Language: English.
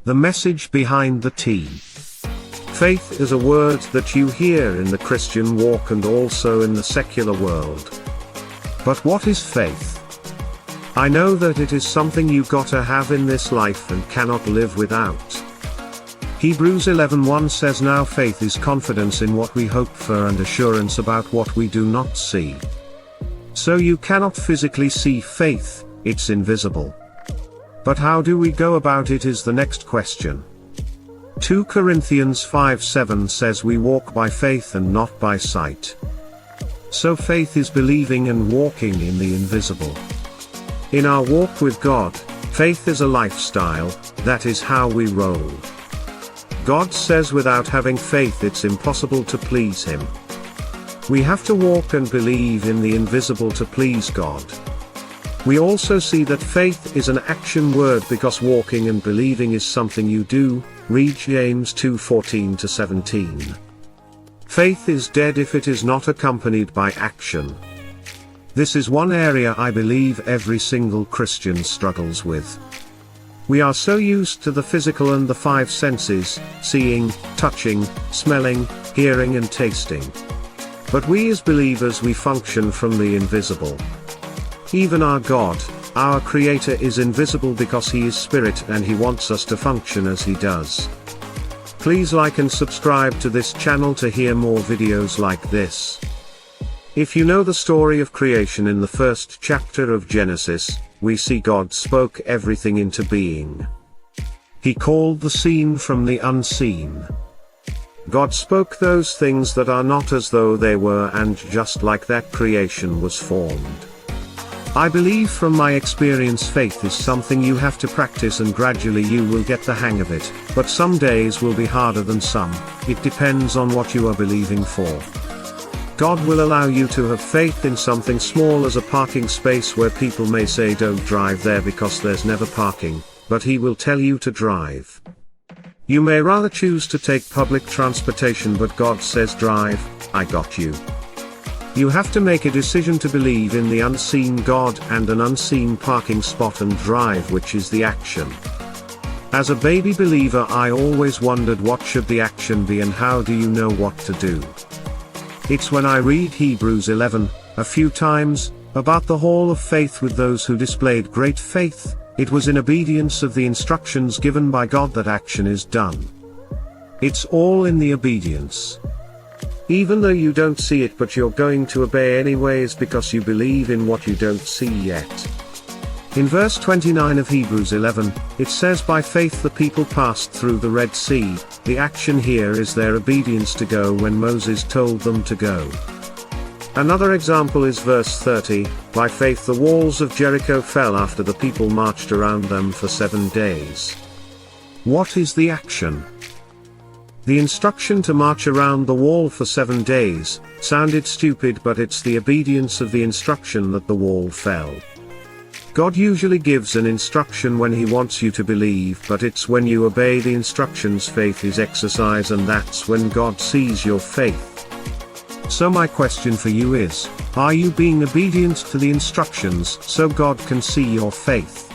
The message behind the T. Faith is a word that you hear in the Christian walk and also in the secular world. But what is faith? I know that it is something you gotta have in this life and cannot live without. Hebrews 11:1 says, "Now faith is confidence in what we hope for and assurance about what we do not see." So you cannot physically see faith, it's invisible. But how do we go about it is the next question. 2 Corinthians 5:7 says we walk by faith and not by sight. So faith is believing and walking in the invisible. In our walk with God, faith is a lifestyle, that is how we roll. God says without having faith it's impossible to please Him. We have to walk and believe in the invisible to please God. We also see that faith is an action word because walking and believing is something you do, read James 2:14-17. Faith is dead if it is not accompanied by action. This is one area I believe every single Christian struggles with. We are so used to the physical and the five senses, seeing, touching, smelling, hearing and tasting. But we as believers we function from the invisible. Even our God, our Creator is invisible because He is Spirit and He wants us to function as He does. Please like and subscribe to this channel to hear more videos like this. If you know the story of creation in the first chapter of Genesis, we see God spoke everything into being. He called the seen from the unseen. God spoke those things that are not as though they were, and just like that creation was formed. I believe from my experience faith is something you have to practice and gradually you will get the hang of it, but some days will be harder than some, it depends on what you are believing for. God will allow you to have faith in something small as a parking space where people may say don't drive there because there's never parking, but He will tell you to drive. You may rather choose to take public transportation but God says drive, I got you. You have to make a decision to believe in the unseen God and an unseen parking spot and drive, which is the action. As a baby believer I always wondered what should the action be and how do you know what to do. It's when I read Hebrews 11, a few times, about the hall of faith with those who displayed great faith, it was in obedience of the instructions given by God that action is done. It's all in the obedience. Even though you don't see it but you're going to obey anyways because you believe in what you don't see yet. In verse 29 of Hebrews 11, it says by faith the people passed through the Red Sea. The action here is their obedience to go when Moses told them to go. Another example is verse 30, by faith the walls of Jericho fell after the people marched around them for 7 days. What is the action? The instruction to march around the wall for 7 days sounded stupid, but it's the obedience of the instruction that the wall fell. God usually gives an instruction when He wants you to believe, but it's when you obey the instructions faith is exercised, and that's when God sees your faith. So my question for you is, are you being obedient to the instructions so God can see your faith?